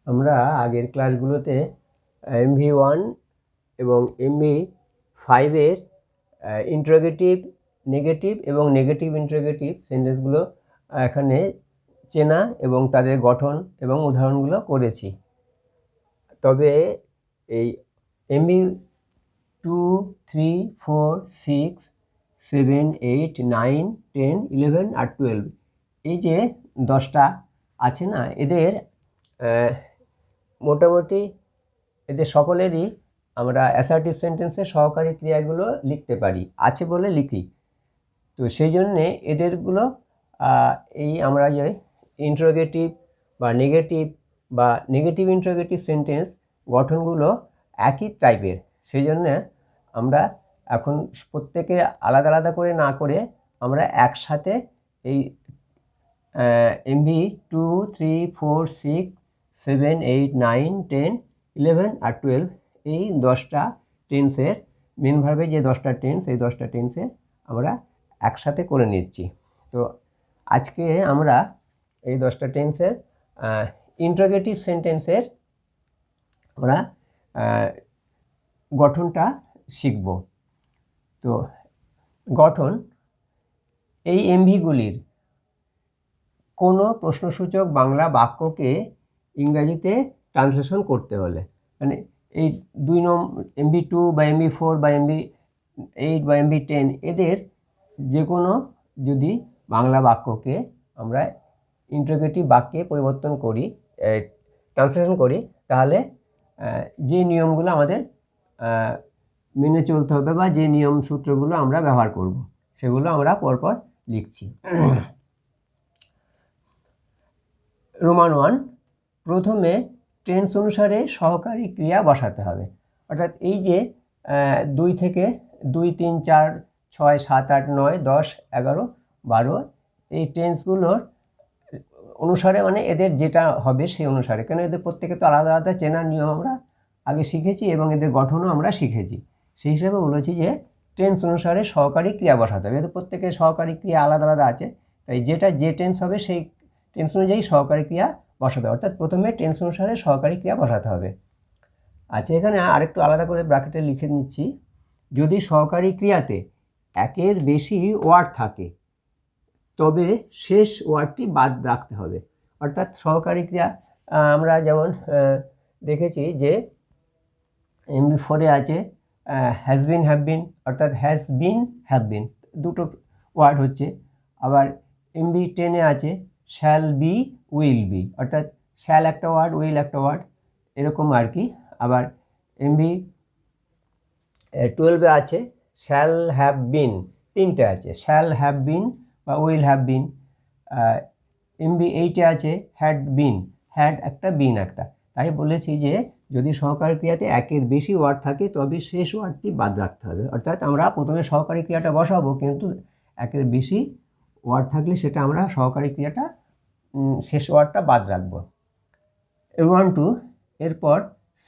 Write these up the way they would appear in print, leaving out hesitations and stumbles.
আমরা আগের ক্লাসগুলোতে MV1 এবং MV5-এর ইন্টারোগেটিভ, নেগেটিভ এবং নেগেটিভ ইন্টারোগেটিভ সেন্টেন্সগুলো এখানে চেনা এবং তাদের গঠন এবং উদাহরণগুলো করেছি। তবে এই MV2, 3, 4, 6, 7, 8, 9, 10, 11 আর 12 এই যে 10টা আছে না, এদের মোটামুটি এদের সকলেরই আমরা অ্যাসার্টিভ সেন্টেন্সে সহকারী ক্রিয়াগুলো লিখতে পারি, আছে বলে লিখি। তো সেই জন্যে এদেরগুলো এই আমরা যে ইন্টারোগেটিভ বা নেগেটিভ ইন্টারোগেটিভ সেন্টেন্স গঠনগুলো একই টাইপের। সেই জন্যে আমরা এখন প্রত্যেকে আলাদা আলাদা করে না করে আমরা একসাথে এই MV2, 3, 4, 6, 7, 8, 9, 10, 11 আর 12 এই 10টা টেন্সের মেন ভার্বে যে 10টা টেন্স, এই 10টা টেন্সের আমরা একসাথে করে নিচ্ছি। তো আজকে আমরা এই 10টা টেন্সের ইন্টারোগেটিভ সেন্টেন্সের আমরা গঠনটা শিখব। তো গঠন, এই MV-গুলির কোনো প্রশ্নসূচক বাংলা বাক্যকে ইংরাজিতে ট্রান্সলেশন করতে হলে, মানে এই 2 নম্বর MV2 বা MV4 বা MV8 বা MV10 এদের যে কোনো যদি বাংলা বাক্যকে আমরা ইন্টারোগেটিভ বাক্যে পরিবর্তন করি, ট্রান্সলেশন করি, তাহলে যে নিয়মগুলো আমাদের মেনে চলতে হবে বা যে নিয়ম সূত্রগুলো আমরা ব্যবহার করব সেগুলো আমরা পরপর লিখছি। রোমান 1, প্রথমে টেন্স অনুসারে সহকারী ক্রিয়া বসাতে হবে। অর্থাৎ এই যে 2 থেকে 2, 3, 4, 6, 7, 8, 9, 10, 11, 12 এই টেন্সগুলোর অনুসারে, মানে এদের যেটা হবে সেই অনুসারে, কেন এদের প্রত্যেকে তো আলাদা আলাদা চেনার নিয়ম আমরা আগে শিখেছি এবং এদের গঠনও আমরা শিখেছি। সেই হিসেবে বলেছি যে টেন্স অনুসারে সহকারী ক্রিয়া বসাতে হবে। এদের প্রত্যেকের সহকারী ক্রিয়া আলাদা আলাদা আছে, তাই যে টেন্স হবে সেই টেন্স অনুযায়ী সহকারী ক্রিয়া বসাতে হবে। অর্থাৎ প্রথমে টেন্স অনুসারে সহকারী ক্রিয়া বসাতে হবে। আচ্ছা, এখানে আরেকটু আলাদা করে ব্র্যাকেটে লিখে নিচ্ছি, যদি সহকারী ক্রিয়াতে একের বেশি ওয়ার্ড থাকে তবে শেষ ওয়ার্ডটি বাদ রাখতে হবে। অর্থাৎ সহকারী ক্রিয়া আমরা যেমন দেখেছি যে MV4-এ আছে হ্যাজ বিন, হ্যাভ বিন, অর্থাৎ হ্যাজ বিন, হ্যাভ বিন দুটো ওয়ার্ড হচ্ছে। আবার MV10-এ আছে শ্যাল বি, উইল বি, অর্থাৎ শ্যাল একটা ওয়ার্ড, উইল একটা ওয়ার্ড, এরকম আর কি। আবার MV12-এ আছে শ্যাল হ্যাভ বিন, তিনটে আছে, শ্যাল হ্যাভ বিন বা উইল হ্যাভ বিন। MV8-এ আছে হ্যাড বিন, হ্যাড একটা, বিন একটা। তাই বলেছি যে যদি সহকারী ক্রিয়াতে একের বেশি ওয়ার্ড থাকে তবে শেষ ওয়ার্ডটি বাদ রাখতে হবে। অর্থাৎ আমরা প্রথমে সহকারী ক্রিয়াটা বসাবো, কিন্তু একের বেশি ওয়ার্ড থাকলে সেটা আমরা সহকারী ক্রিয়াটা শেষ ওয়ার্ডটা বাদ রাখবো। রোমান 2, এরপর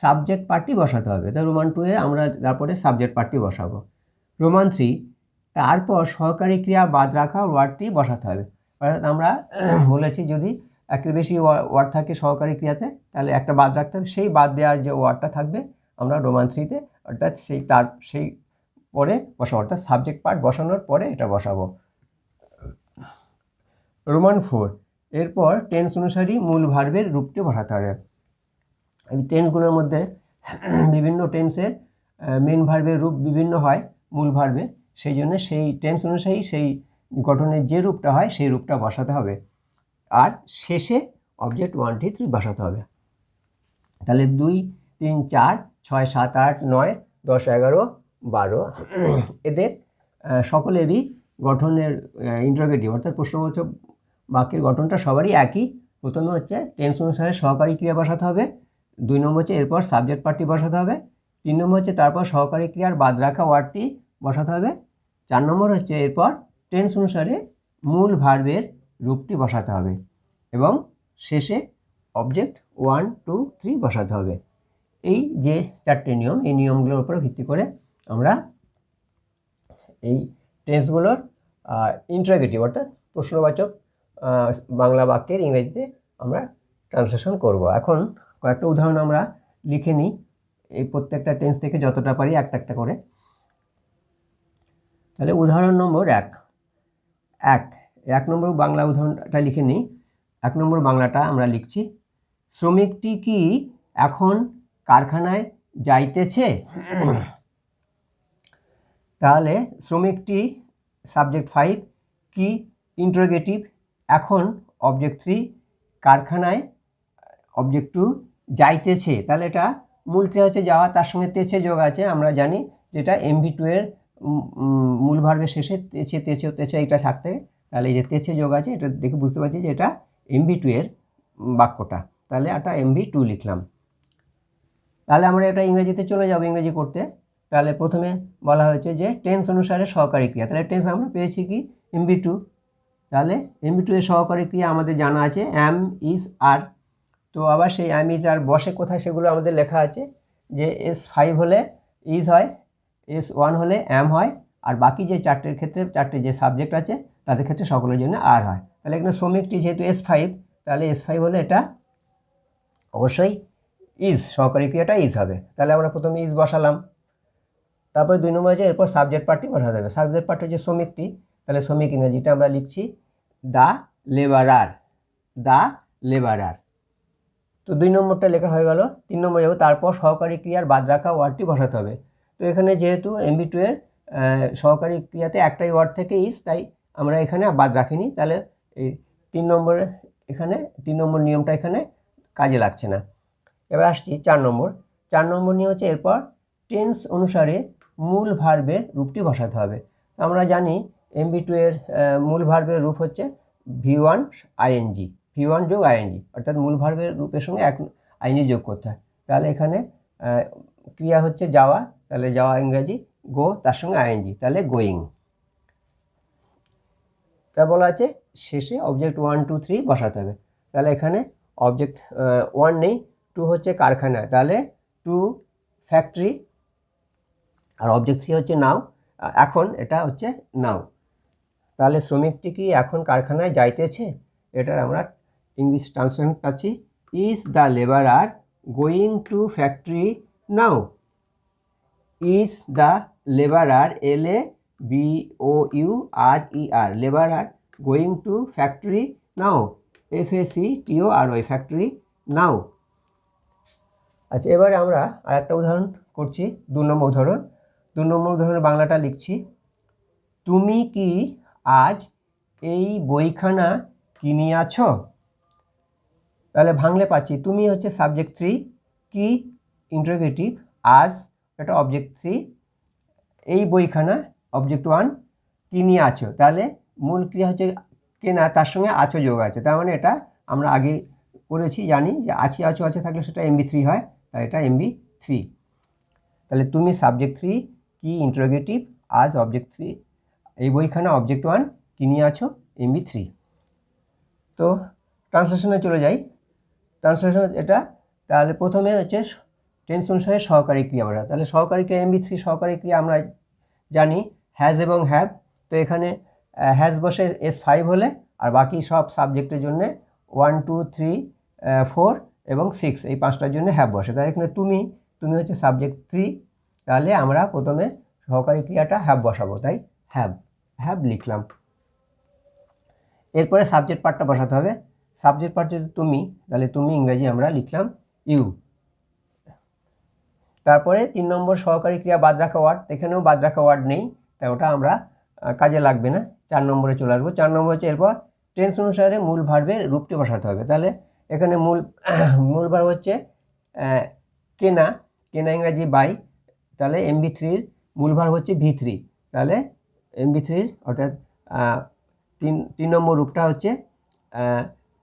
সাবজেক্ট পার্টটি বসাতে হবে। তাই রোমান 2-এ আমরা তারপরে সাবজেক্ট পার্টটি বসাবো। রোমান 3, তারপর সহকারী ক্রিয়া বাদ রাখা ওয়ার্ডটি বসাতে হবে। অর্থাৎ আমরা বলেছি যদি একের বেশি ওয়ার্ড থাকে সহকারী ক্রিয়াতে তাহলে একটা বাদ রাখতে হবে, সেই বাদ দেওয়ার যে ওয়ার্ডটা থাকবে আমরা রোমান 3-তে অর্থাৎ সেই পরে বসাবো, অর্থাৎ সাবজেক্ট পার্ট বসানোর পরে এটা বসাবো। রোমান 4, এরপর টেন্স অনুসারী মূল ভার্বের রূপটি বসাতে হবে। এই টেন্সগুলোর মধ্যে বিভিন্ন টেন্সের মেন ভার্বের রূপ বিভিন্ন হয় মূল ভার্বে, সেই জন্য সেই টেন্স অনুযায়ী সেই গঠনের যে রূপটা হয় সেই রূপটা বসাতে হবে। আর শেষে অবজেক্ট 1, 2, 3 বসাতে হবে। তাহলে 2, 3, 4, 6, 7, 8, 9, 10, 11, 12 এদের সকলেরই গঠনের ইন্টারোগেটিভ অর্থাৎ প্রশ্নবাচক বাক্যের গঠনটা সবারই একই। প্রথমে হচ্ছে টেন্স অনুসারে সহকারী ক্রিয়া বসাতে হবে, 2 নম্বর হচ্ছে এরপর সাবজেক্ট পার্টটি বসাতে হবে, 3 নম্বর হচ্ছে তারপর সহকারী ক্রিয়ার বাদ রাখা ওয়ার্ডটি বসাতে হবে, 4 নম্বর হচ্ছে এরপর টেন্স অনুসারে মূল ভার্বের রূপটি বসাতে হবে এবং শেষে অবজেক্ট 1, 2, 3 বসাতে হবে। এই যে 4টে নিয়ম, এই নিয়মগুলোর উপর ভিত্তি করে আমরা এই টেন্সগুলোর ইন্টারোগেটিভ অর্থাৎ প্রশ্নবাচক বাংলা বাক্যের ইংরেজিতে আমরা ট্রান্সলেশন করব। এখন কয়েকটা উদাহরণ আমরা লিখে নিই এই প্রত্যেকটা টেন্স থেকে যতটা পারি একটা একটা করে। তাহলে উদাহরণ নম্বর এক নম্বর বাংলা উদাহরণটা লিখে নিই। 1 নম্বর বাংলাটা আমরা লিখছি, শ্রমিকটি কি এখন কারখানায় যাইতেছে? তাহলে শ্রমিকটি সাবজেক্ট 5, কি ইন্টারোগেটিভ, এখন অবজেক্ট 3, কারখানায় অবজেক্ট 2, যাইতেছে। তাহলে এটা মূল ক্রিয়া হচ্ছে যাওয়া, তার সঙ্গে তেছে যোগ আছে, আমরা জানি যেটা MV2 এর মূল ভার্বের শেষে তেছে এটা থাকতে। তাহলে এই যে তেছে যোগ আছে, এটা দেখে বুঝতে পারছি যে এটা MV2 এর বাক্যটা। তাহলে এটা MV2 লিখলাম। তাহলে আমরা এটা ইংরেজিতে চলে যাব ইংরেজি করতে। তাহলে প্রথমে বলা হয়েছে যে টেন্স অনুসারে সহকারী ক্রিয়া। তাহলে টেন্স আমরা পেয়েছি কি MV2। তাহলে MV2 এর সহকারী ক্রিয়া আমাদের জানা আছে am, is, are। তো আবার সেই am, is, are বসে কোথায় সেগুলো আমাদের লেখা আছে যে S5 হলে is হয়, S1 হলে am হয়, আর বাকি যে চারটের ক্ষেত্রে চারটে যে সাবজেক্ট আছে তাদের ক্ষেত্রে সকলের জন্য আর হয়। তাহলে এখানে শ্রমিকটি যেহেতু S5, তাহলে S5 হলে এটা অবশ্যই ইজ, সহকারী ক্রিয়াটা ইজ হবে। তাহলে আমরা প্রথমে ইজ বসালাম। তারপরে 2 নম্বরে যে এরপর সাবজেক্ট পার্টটি বসাতে হবে। সাবজেক্ট পার্ট হচ্ছে শ্রমিকটি, তাহলে শ্রমিক ইংরেজিটা আমরা লিখছি দ্য লেবারার, দ্য লেবারার। তো 2 নম্বরটা লেখা হয়ে গেল। 3 নম্বরে যাবো, তারপর সহকারী ক্রিয়ার বাদ রাখা ওয়ার্ডটি বসাতে হবে। তো এখানে যেহেতু MV2 এর সহকারী ক্রিয়াতে একটাই ওয়ার্ড থেকে ইজ, তাই আমরা এখানে বাদ রাখিনি। তাহলে এই 3 নম্বরে এখানে 3 নম্বর নিয়মটা এখানে কাজে লাগছে না। এবার আসছি 4 নম্বর। 4 নম্বর নিয়ে হচ্ছে এরপর টেন্স অনুসারে মূল ভার্বের রূপটি বসাতে হবে। আমরা জানি MV2 এর মূল ভার্বের রূপ হচ্ছে V1 ING, V1 যোগ ING, অর্থাৎ মূল ভার্বের রূপের সঙ্গে এক ING যোগ করতে হয়। তাহলে এখানে ক্রিয়া হচ্ছে যাওয়া, তাহলে যাওয়া ইংরেজি গো, তার সঙ্গে ING, তাহলে গোয়িং। তা বলা আছে শেষে অবজেক্ট 1, 2, 3 বসাতে হবে। তাহলে এখানে অবজেক্ট 1 নেই, 2 হচ্ছে কারখানা, তাহলে টু ফ্যাক্টরি, আর অবজেক্ট 3 হচ্ছে নাও, এখন, এটা হচ্ছে নাও। তাহলে শ্রমিকটি কি এখন কারখানায় যাইতেছে? এটার আমরা ইংলিশ ট্রান্সলেশন পাচ্ছি, is the labourer going to factory now? Is the labourer, LABOURER, labourer going to factory now? FACTORY, factory now. আচ্ছা, এবারে আমরা আর একটা উদাহরণ করছি, 2 নম্বর উদাহরণ। 2 নম্বর উদাহরণের বাংলাটা লিখছি, তুমি কি আজ এই বইখানা কিনিয়াছ? তাহলে ভাঙলে পাচ্ছি তুমি হচ্ছে সাবজেক্ট 3, কি ইন্টারোগেটিভ, আজ এটা অবজেক্ট 3, এই বইখানা অবজেক্ট 1, কিনিয়াছ। তাহলে মূল ক্রিয়া হচ্ছে কেনা, তার সঙ্গে আছো যোগ আছে। তার মানে এটা আমরা আগে করেছি, জানি যে আছি আছো আছে থাকলে সেটা MV3 হয়, তাই এটা MV3। তাহলে তুমি সাবজেক্ট 3, কি ইন্টারোগেটিভ, আজ অবজেক্ট 3, এই বইখানা অবজেক্ট 1, কিনিয়াছ MV3। তো ট্রান্সলেশনে চলে যাই। ট্রান্সলেশন এটা, তাহলে প্রথমে হচ্ছে টেন্স অনুসারে সহকারী ক্রিয়া বলা। তাহলে সহকারী ক্রিয়া MV3 সহকারী ক্রিয়া আমরা জানি হ্যাজ এবং হ্যাভ। তো এখানে হ্যাজ বসে S5 হলে, আর বাকি সব সাবজেক্টের জন্য 1, 2, 3, 4 এবং 6 এই 5টার জন্য হ্যাভ বসে। তাহলে এখানে তুমি হচ্ছে সাবজেক্ট 3, তাহলে আমরা প্রথমে সহকারী ক্রিয়াটা হ্যাভ বসাবো, তাই হ্যাভ লিখলাম। এরপরে সাবজেক্ট পার্টটা বসাতে হবে। সাবজেক্ট পার্ট যদি তুমি, তাহলে তুমি ইংরেজি আমরা লিখলাম ইউ। তারপরে 3 নম্বর সহকারী ক্রিয়া বাদ রাখা ওয়ার্ড, এখানেও বাদ রাখা ওয়ার্ড নেই, তাই ওটা আমরা কাজে লাগবে না। 4 নম্বরে চলে আসবো। 4 নম্বর হচ্ছে এরপর টেন্স অনুসারে মূল ভার্বের রূপটি বসাতে হবে। তাহলে এখানে মূল ভার্ব হচ্ছে কেনা, ইংরেজি বাই। তাহলে MV3 মূল ভার্ব হচ্ছে V3, তাহলে MV3 অর্থাৎ 3 নম্বর রূপটা হচ্ছে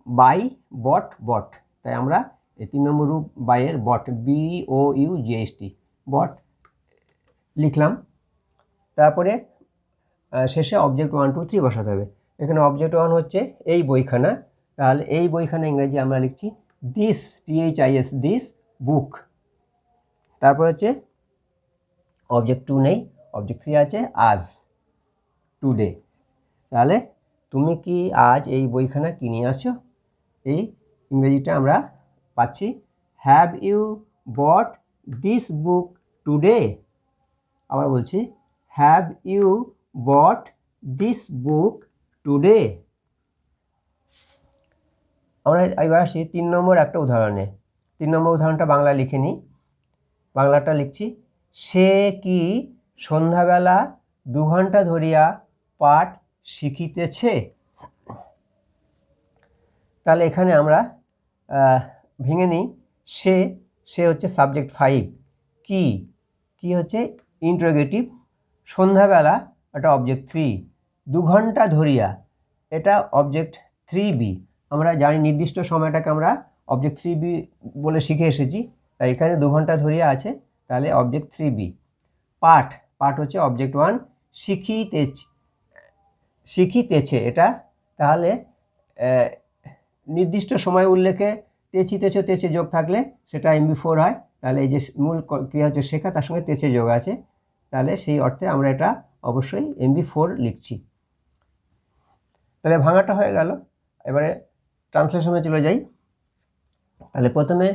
বাই, বট। তাই আমরা এই 3 নম্বর রূপ বাইয়ের বট, BOUGHT, বট লিখলাম। তারপরে শেষে অবজেক্ট 1, 2, 3 বসাতে হবে। এখানে অবজেক্ট 1 হচ্ছে এই বইখানা, তাহলে এই বইখানা ইংরেজি আমরা লিখছি দিস, THIS, দিস বুক। তারপর হচ্ছে অবজেক্ট 2 নেই, অবজেক্ট 3 আছে আজ, টুডে। তাহলে তুমি কি আজ এই বইখানা কিনিয়াছ? এই ইংরেজিটা আমরা পাচ্ছি have you bought this book today? আবার বলছি, have you bought this book today? আমরা এবার আসি 3 নম্বর একটা উদাহরণে। 3 নম্বর উদাহরণটা বাংলা লিখে নিই। বাংলাটা লিখছি, সে কি সন্ধ্যাবেলা 2 ঘন্টা ধরিয়া পাঠ শিখিতেছে? তাহলে এখানে আমরা ভেঙে নিই। সে হচ্ছে সাবজেক্ট 5, কি হচ্ছে ইন্টারোগেটিভ, সন্ধ্যাবেলা এটা অবজেক্ট 3, 2 ঘন্টা ধরিয়া এটা অবজেক্ট 3b। আমরা জানি নির্দিষ্ট সময়টাকে আমরা অবজেক্ট 3b বলে শিখে এসেছি, তাই এখানে 2 ঘন্টা ধরিয়া আছে, তাহলে অবজেক্ট 3b। পাঠ হচ্ছে অবজেক্ট 1, শিখিতেছে এটা, তাহলে নির্দিষ্ট সময় উল্লেখে তেছে যোগ থাকলে সেটা MB4 হয়। তাহলে এই যে মূল ক্রিয়া হচ্ছে শেখা, তার সঙ্গে তেছে যোগ আছে, তাহলে সেই অর্থে আমরা এটা অবশ্যই MB4 লিখছি। তাহলে ভাঙাটা হয়ে গেল। এবারে ট্রান্সলেশনে চলে যাই। তাহলে প্রথমে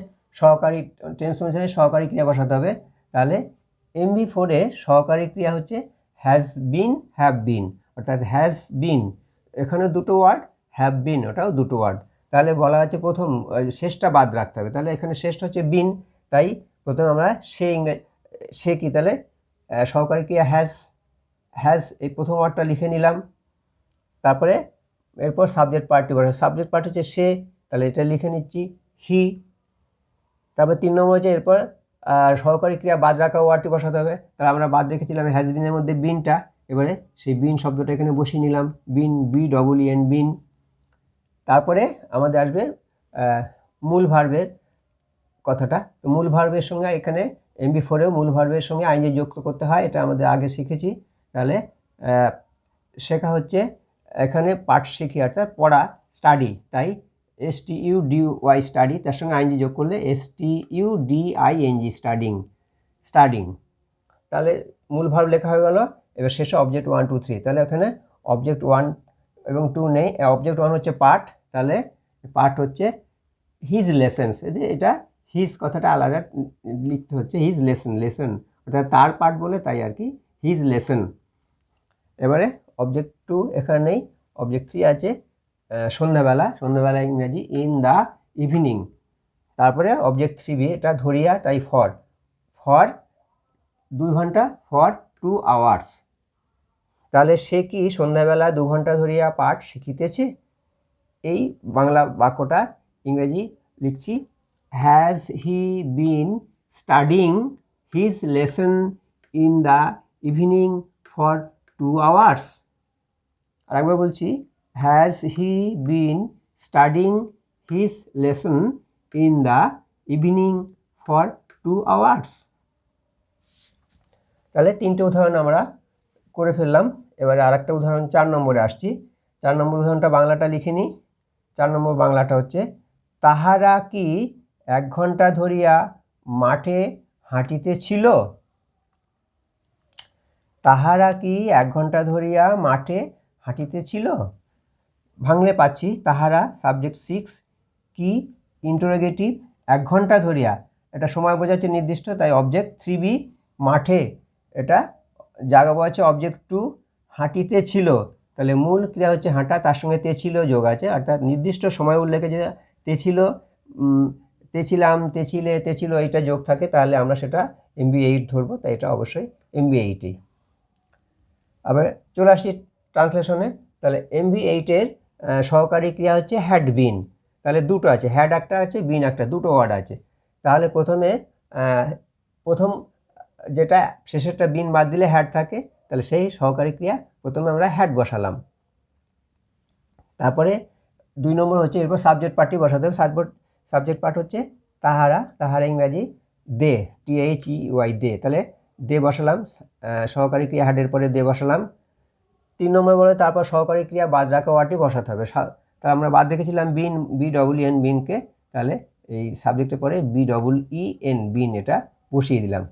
টেন্স অনুসারে সহকারী ক্রিয়া বসাতে হবে। তাহলে MB4 এ সহকারী ক্রিয়া হচ্ছে হ্যাজ বিন, হ্যাভ বিন, অর্থাৎ হ্যাজ বিন এখানে দুটো ওয়ার্ড, হ্যাভ বিন ওটাও দুটো ওয়ার্ড। তাহলে বলা হচ্ছে প্রথম শেষটা বাদ রাখতে হবে। তাহলে এখানে শেষটা হচ্ছে বিন, তাই প্রথমে আমরা সে কি, তাহলে সহকারী ক্রিয়া হ্যাজ এই প্রথম ওয়ার্ডটা লিখে নিলাম। তারপরে এরপর সাবজেক্ট পার্টটি বসে, সাবজেক্ট পার্ট হচ্ছে সে, তাহলে এটা লিখে নিচ্ছি হি। তারপর 3 নম্বর হচ্ছে এরপর সহকারী ক্রিয়া বাদ রাখা ওয়ার্ডটি বসাতে হবে। তাহলে আমরা বাদ রেখেছিলাম হ্যাজ বিনের মধ্যে বিনটা, এবারে সেই বিন শব্দটা এখানে বসিয়ে নিলাম, BEN বিন। তারপরে আমাদের আসবে মূল ভার্বের কথাটা। তো মূল ভার্বের সঙ্গে এখানে MB4এও মূল ভার্বের সঙ্গে আইনজি যুক্ত করতে হয়, এটা আমাদের আগে শিখেছি। তাহলে শেখা হচ্ছে এখানে পাঠ শিখি অর্থাৎ পড়া, স্টাডি, তাই STUDY স্টাডি, তার সঙ্গে আইনজি যোগ করলে STUDING স্টাডিং। তাহলে মূল ভার্ব লেখা হয়ে গেল। এবার শেষে অবজেক্ট 1 2 3। তাহলে এখানে অবজেক্ট 1 এবং 2 নেই, অবজেক্ট 1 হচ্ছে পাঠ, তাহলে পাঠ হচ্ছে হিজ লেসেন্স। এটা হিজ কথাটা আলাদা লিখতে হচ্ছে, হিজ লেসন অর্থাৎ তার পাঠ বলে, তাই আর কি হিজ লেসন। এবারে অবজেক্ট 2 এখানে নেই, অবজেক্ট 3 আছে সন্ধ্যাবেলা ইংরেজি ইন দ্য ইভিনিং। তারপরে অবজেক্ট 3b এটা ধরিয়া, তাই ফর 2 ঘন্টা, ফর 2 আওয়ার্স। তাহলে সে কি সন্ধ্যাবেলা 2 ঘন্টা ধরিয়া পাঠ শিখিতেছে? এই বাংলা বাক্যটা ইংরেজি লিখছি, has he been studying his lesson in the evening for 2 hours. আর একবার বলছি, has he been studying his lesson in the evening for 2 hours. তাহলে 3টে উদাহরণ আমরা করে ফেললাম। এবারে আর একটা উদাহরণ 4 নম্বরে আসছি। 4 নম্বর উদাহরণটা বাংলাটা লিখে নিই। 4 নম্বর বাংলাটা হচ্ছে, তাহারা কি 1 ঘন্টা ধরিয়া মাঠে হাঁটিতেছিল? তাহারা কি 1 ঘন্টা ধরিয়া মাঠে হাঁটিতেছিল? ভাঙলে পাচ্ছি, তাহারা সাবজেক্ট 6, কি ইন্টারোগেটিভ, 1 ঘন্টা ধরিয়া এটা সময় বোঝাচ্ছে নির্দিষ্ট, তাই অবজেক্ট 3b। মাঠে এটা জায়গা বোঝাচ্ছে অবজেক্ট 2। হাঁটিতেছিল, তাহলে মূল ক্রিয়া হচ্ছে হাঁটা, তার সঙ্গে তেছিল যোগ আছে, অর্থাৎ নির্দিষ্ট সময় উল্লেখে যে তেছিল, তেছিলাম, তেছিল এইটা যোগ থাকে, তাহলে আমরা সেটা MB8 ধরবো, তাই এটা অবশ্যই MB8ই। আবার চলে আসি ট্রান্সলেশনে। তাহলে MB8-এর সহকারী ক্রিয়া হচ্ছে হ্যাড বিন। তাহলে দুটো আছে, হ্যাড একটা আছে, বিন একটা, দুটো ওয়ার্ড আছে। তাহলে প্রথম যেটা শেষেরটা বিন বাদ দিলে হ্যাড থাকে, তাহলে সেই সহকারী ক্রিয়া প্রথমে আমরা হ্যাড বসালাম। তারপরে 2 নম্বর হচ্ছে এরপর সাবজেক্ট পার্টটি বসাতে হবে। সাবজেক্ট পার্ট হচ্ছে তাহারা ইংরাজি দে, THEY দে, তাহলে দে বসালাম, সহকারী ক্রিয়া হ্যাডের পরে দে বসালাম। 3 নম্বর বলে তারপর সহকারী ক্রিয়া বাদ রাখা ওয়ার্ডটি বসাতে হবে। তাহলে আমরা বাদ রেখেছিলাম BEN বিনকে, তাহলে এই সাবজেক্টের পরে BEEN বিন এটা বসিয়ে দিলাম।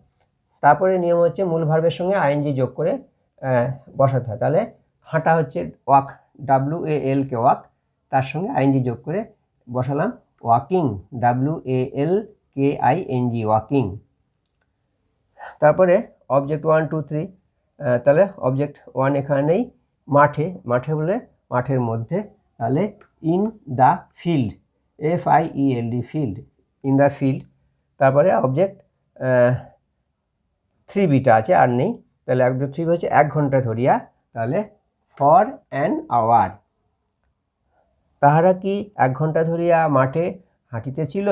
তারপরে নিয়ম হচ্ছে মূল ভার্বের সঙ্গে আইএনজি যোগ করে বসাতে হয়। তাহলে হাঁটা হচ্ছে ওয়াক, WAL কে ওয়াক, তার সঙ্গে আইএনজি যোগ করে বসালাম ওয়াকিং, KING ওয়াকিং। তারপরে অবজেক্ট 1 2 3, তাহলে অবজেক্ট 1 এখানে নেই, মাঠে, মাঠে বলে মাঠের মধ্যে, তাহলে in the field, FIELD field, in the field. তারপরে অবজেক্ট 3Bটা আছে, আর নেই, তাহলে অবজেক্ট 3B হচ্ছে 1 ঘন্টা ধরিয়া, তাহলে ফর অ্যান আওয়ার। তাহারা কি 1 ঘন্টা ধরিয়া মাঠে হাঁটিতেছিল,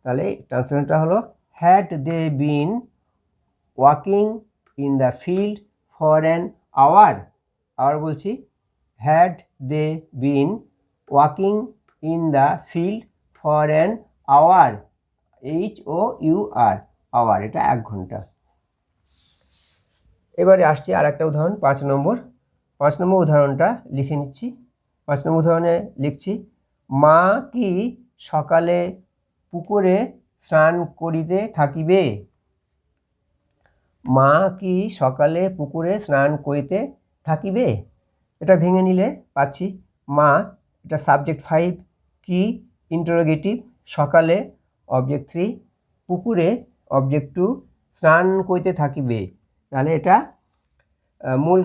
তাহলে ট্রান্সলেশনটা হলো had they been walking in the field for an hour. আবার বলছি, had they been walking in the field for an hour, HOUR, hour, এটা 1 ঘন্টা। এবারে আসছি আর একটা উদাহরণ, 5 নম্বর উদাহরণটা লিখে নিচ্ছি। 5 নম্বর উদাহরণে লিখছি, মা কি সকালে পুকুরে স্নান করিতে থাকিবে? মা কি সকালে পুকুরে স্নান করিতে থাকিবে? এটা ভেঙে নিলে পাচ্ছি, মা, এটা সাবজেক্ট 5, কি ইন্টারোগেটিভ, সকালে অবজেক্ট 3, পুকুরে অবজেক্ট 2, স্নান করিতে থাকিবে, তাহলে এটা মূল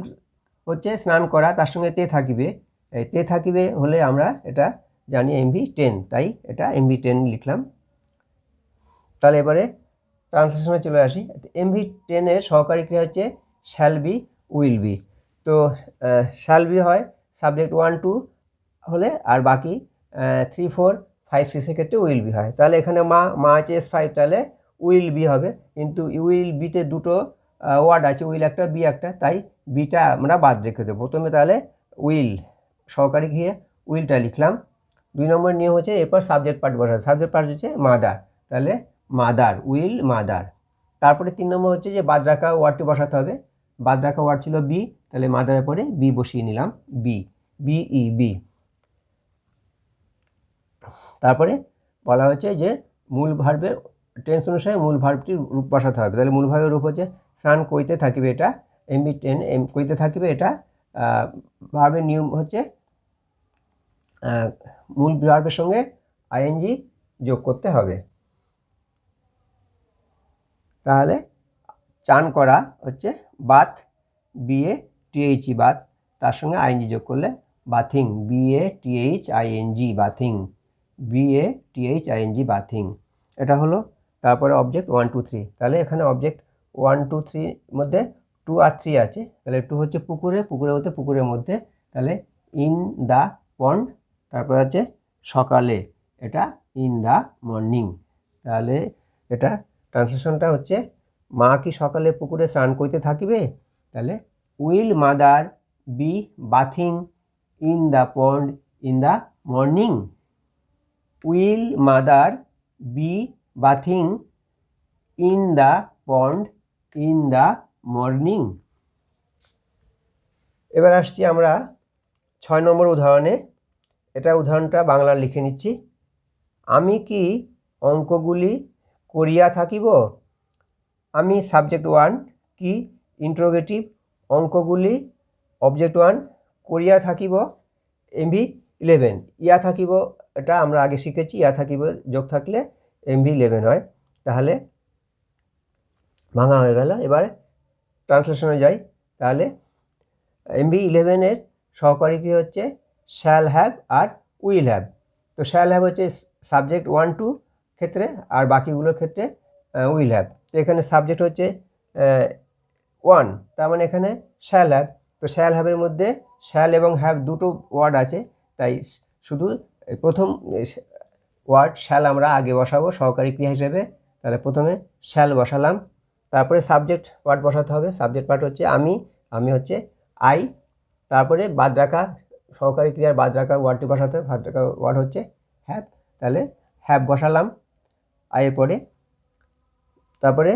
হচ্ছে স্নান করা, তার সঙ্গে তে থাকিবে, তে থাকিবে হলে আমরা এটা জানি MV10, তাই এটা MV10 লিখলাম। তাহলে এবারে ট্রান্সলেশনে চলে আসি। MV10 এর সহকারী ক্রিয়া হচ্ছে শ্যাল বি, উইল বি। তো শ্যাল বি হয় সাবজেক্ট 1 2 হলে, আর বাকি 3 4 5 6 এর ক্ষেত্রে উইল বি হয়। তাহলে এখানে মা আছে S5, তাহলে উইল বি হবে, কিন্তু উইল বিতে দুটো ওয়ার্ড আছে, উইল একটা, বি একটা, তাই বিটা আমরা বাদ রেখে দেবো প্রথমে। তাহলে উইল সহকারী ক্রিয়া উইলটা লিখলাম। 2 নম্বর নিয়ম হচ্ছে এরপর সাবজেক্ট পার্ট বসাতে, সাবজেক্ট পার্ট হচ্ছে মাদার, তাহলে মাদার, উইল মাদার। তারপরে 3 নম্বর হচ্ছে যে বাদ রাখা ওয়ার্ডটি বসাতে হবে, বাদ রাখা ওয়ার্ড ছিল বি, তাহলে মাদারের পরে বি বসিয়ে নিলাম, বি। তারপরে বলা হচ্ছে যে মূল ভার্বের টেন্স অনুসারে মূল ভার্বটির রূপ বসাতে হবে, তাহলে মূল ভার্বের রূপ হচ্ছে স্নান করিতে থাকিবে, এটা MV10, করিতে থাকিবে, এটা ভার্বের নিয়ম হচ্ছে মূল ভার্বের সঙ্গে ING যোগ করতে হবে। তাহলে চান করা হচ্ছে বাথ, BATHE বাথ, তার সঙ্গে ING যোগ করলে bathing, BATHING bathing, BATHING bathing, এটা হলো। তারপরে অবজেক্ট 1 2 3, তাহলে এখানে অবজেক্ট 1 2 3 মধ্যে 2 আর 3 আছে, তাহলে 2 হচ্ছে পুকুরে, পুকুরে বলতে পুকুরের মধ্যে, তাহলে ইন দ্য পন্ড, তারপরে হচ্ছে সকালে, এটা ইন দ্য মর্নিং। তাহলে এটা ট্রান্সলেশনটা হচ্ছে, মা কি সকালে পুকুরে স্নান করিতে থাকিবে, তাহলে will mother be bathing in the pond in the morning, will mother be bathing in the pond in the morning. এবার আসছি আমরা 6 নম্বর উদাহরণে, এটা উদাহরণটা বাংলা লিখে নিচ্ছি। আমি কি অঙ্কগুলি করিয়া থাকিব? আমি সাবজেক্ট 1, কি ইন্টারোগেটিভ, অঙ্কগুলি অবজেক্ট 1, করিয়া থাকিব MV11, ইয়া থাকিব, এটা আমরা আগে শিখেছি, ইয়া থাকিব যোগ থাকলে MV11 হয়, তাহলে ভাঙা হয়ে গেল। এবার ট্রান্সলেশনে যাই, তাহলে MV11 এর সহকারী কি হচ্ছে শ্যাল হ্যাভ আর উইল হ্যাভ। তো শ্যাল হ্যাভ হচ্ছে সাবজেক্ট 1 2 ক্ষেত্রে, আর বাকিগুলোর ক্ষেত্রে উইল হ্যাভ। তো এখানে সাবজেক্ট হচ্ছে 1, তার মানে এখানে শ্যাল হ্যাভ। তো শ্যাল হ্যাভের মধ্যে শ্যাল এবং হ্যাভ দুটো ওয়ার্ড আছে, তাই শুধু প্রথম ওয়ার্ড শ্যাল আমরা আগে বসাবো সহকারী ক্রিয়া হিসেবে, তাহলে প্রথমে শ্যাল বসালাম, তারপরে সাবজেক্ট পার্ট বসাতে হবে, সাবজেক্ট পার্ট হচ্ছে আমি হচ্ছে আই, তারপরে বাদ রাখা সহকারী ক্রিয়ার বাদ রাখা ওয়ার্ডটি বসাতে হবে, বাদ রাখা ওয়ার্ড হচ্ছে হ্যাভ, তাহলে হ্যাভ বসালাম আয়ের পরে। তারপরে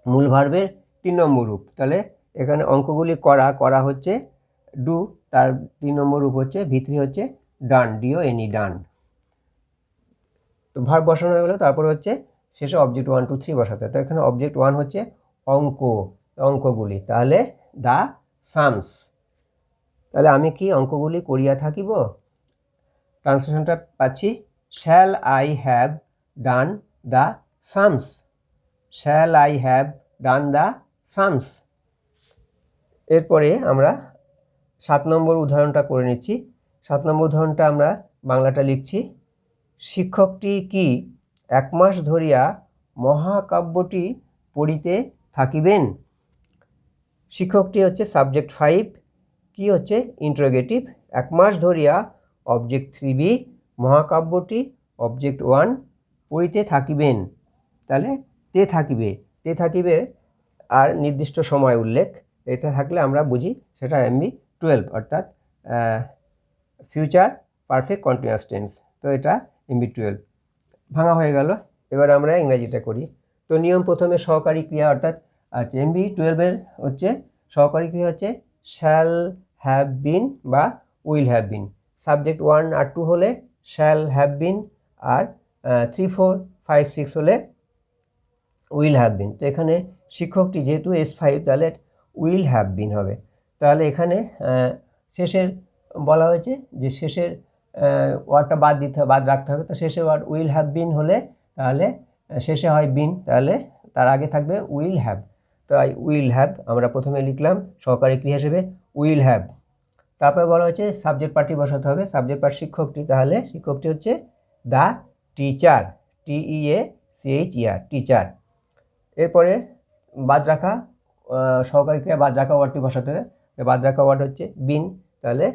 মূল ভার্বের 3 নম্বর রূপ, তাহলে এখানে অঙ্কগুলি করা হচ্ছে ডু, তার 3 নম্বর রূপ হচ্ছে V3 হচ্ছে ডান, DONE ডান। তো ভার্ব বসানো হয়ে গেলো, তারপরে হচ্ছে শেষে অবজেক্ট 1 2 3 বসাতে। তো এখানে অবজেক্ট 1 হচ্ছে অঙ্কগুলি, তাহলে দ্য সামস, তাহলে আমি কি অঙ্কগুলি করিয়া থাকিব? ট্রান্সলেশনটা পাচ্ছি, shall I have done the sums, shall I have done the sums. এরপরে আমরা 7 নম্বর উদাহরণটা করে নিচ্ছি। 7 নম্বর উদাহরণটা আমরা বাংলাটা লিখছি। শিক্ষকটি কি 1 মাস ধরিয়া মহাকাব্যটি পড়িতে থাকিবেন? শিক্ষকটি হচ্ছে সাবজেক্ট 5, কি হচ্ছে ইন্টারোগেটিভ। 1 মাস ধরিয়া অবজেক্ট 3b, মহাকাব্যটি অবজেক্ট 1, পড়িতে থাকিবেন। তাহলে তে থাকিবে আর নির্দিষ্ট সময় উল্লেখ, এটা থাকলে আমরা বুঝি সেটা MB 12 অর্থাৎ ফিউচার পারফেক্ট কন্টিনিউয়াস টেন্স। তো এটা MB 12 ভাঙা হয়ে গেল। এবার আমরা ইংরেজিটা করি। তো নিয়ম প্রথমে সহকারী ক্রিয়া অর্থাৎ MB 12-এর হচ্ছে সহকারী ক্রিয়া হচ্ছে শ্যাল হ্যাভ বিন বা উইল হ্যাভ বিন। সাবজেক্ট 1 আর 2 হলে শ্যাল হ্যাভ বিন, আর 3, 4, 5, 6 হলে উইল হ্যাভ বিন। তো এখানে শিক্ষকটি যেহেতু S5 তাহলে উইল হ্যাভ বিন হবে। তাহলে এখানে শেষের বলা হয়েছে যে শেষের ওয়ার্ডটা বাদ রাখতে হবে। তো শেষের ওয়ার্ড উইল হ্যাভ বিন হলে তাহলে শেষে হয় বিন, তাহলে তার আগে থাকবে উইল হ্যাভ। তো উইল হ্যাভ আমরা প্রথমে লিখলাম সহকারী ক্রিয়া হিসেবে উইল হ্যাভ। তারপরে বলা হয়েছে সাবজেক্ট পার্টটি বসাতে হবে। সাবজেক্ট পার্ট শিক্ষকটি, তাহলে শিক্ষকটি হচ্ছে দ্য টিচার, TEACHER, টিচার। এরপরে বাদ রাখা সহকারী ক্রিয়া বাদ রাখা ওয়ার্ডটি বসাতে হবে। বাদ রাখা ওয়ার্ড হচ্ছে বিন, তাহলে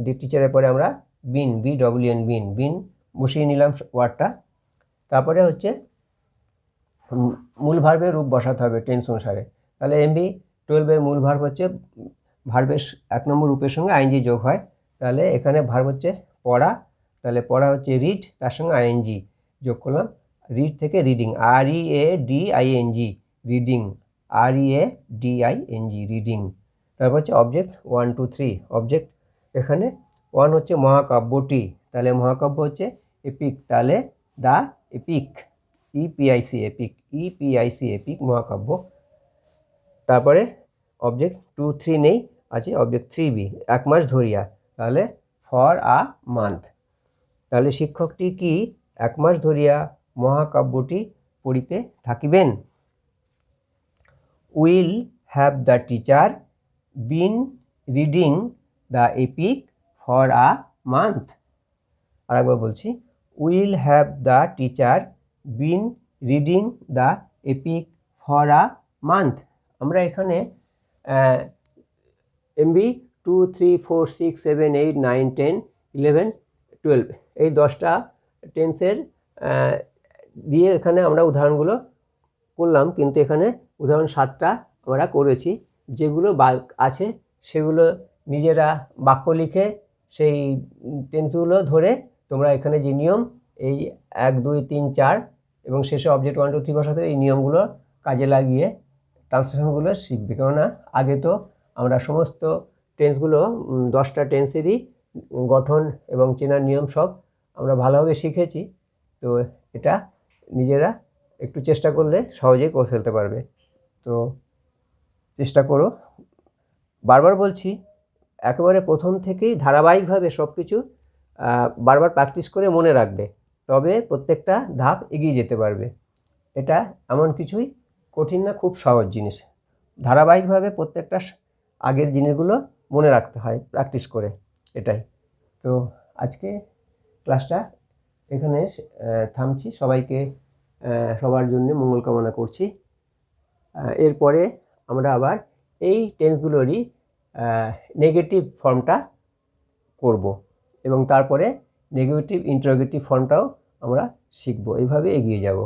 দি টিচারের পরে আমরা বিন, BWN, বিন বসিয়ে নিলাম ওয়ার্ডটা। তারপরে হচ্ছে মূল ভার্বের রূপ বসাতে হবে টেন্স অনুসারে। তাহলে MB 12-এর মূল ভার্ব হচ্ছে ভার্বের 1 নম্বর রূপের সঙ্গে আইএনজি যোগ হয়। তাহলে এখানে ভার্ব হচ্ছে পড়া, তাহলে পড়া হচ্ছে রিড, তার সঙ্গে আইএনজি যোগ করলাম। রিড থেকে reading, READING, reading, READING, reading. তারপর হচ্ছে অবজেক্ট 1, 2, 3। অবজেক্ট এখানে 1 হচ্ছে মহাকাব্যটি, তাহলে মহাকাব্য হচ্ছে এপিক, তাহলে the epic, EPIC, epic, EPIC, epic মহাকাব্য। তারপরে অবজেক্ট 2, 3 নেই, আছে অবজেক্ট 3b, 1 মাস ধরিয়া, তাহলে ফর আ মান্থ। তাহলে শিক্ষকটি কি 1 মাস ধরিয়া মহাকাব্যটি পড়িতে থাকিবেন? Will have the teacher been reading the epic for a month? আরেকবার বলছি, will have the teacher been reading the epic for a month. আমরা এখানে MB 2, 3, 4, 6, 7, 8, 9, 10, 11, 12 এই 10টা টেন্সের দিয়ে এখানে আমরা উদাহরণগুলো করলাম, কিন্তু এখানে উদাহরণ 7টা আমরা করেছি। যেগুলো আছে সেগুলো নিজেরা বাক্য লিখে সেই টেন্সগুলো ধরে তোমরা এখানে যে নিয়ম এই 1, 2, 3, 4 এবং শেষে অবজেক্ট 1, 2, 3 বসাতে এই নিয়মগুলো কাজে লাগিয়ে ট্রান্সলেশনগুলো শিখবে। কেননা আগে তো আমরা সমস্ত টেন্সগুলো 10টা টেন্সেরই গঠন এবং চেনার নিয়ম সব আমরা ভালোভাবে শিখেছি। তো এটা নিজেরা একটু চেষ্টা করলে সহজেই করে ফেলতে পারবে। তো চেষ্টা করো। বারবার বলছি, একেবারে প্রথম থেকেই ধারাবাহিকভাবে সব কিছু বারবার প্র্যাকটিস করে মনে রাখবে, তবে প্রত্যেকটা ধাপ এগিয়ে যেতে পারবে। এটা এমন কিছুই কঠিন না, খুব সহজ জিনিস। ধারাবাহিকভাবে প্রত্যেকটা আগের জিনিসগুলো মনে রাখতে হয় প্র্যাকটিস করে, এটাই। তো আজকে ক্লাসটা এখানে থামছি। সবাইকে সবার জন্য মঙ্গল কামনা করছি। এরপরে আমরা আবার এই টেন্সগুলোরই নেগেটিভ ফর্মটা করব এবং তারপরে নেগেটিভ ইন্টারোগেটিভ ফর্মটাও আমরা শিখব। এইভাবে এগিয়ে যাব।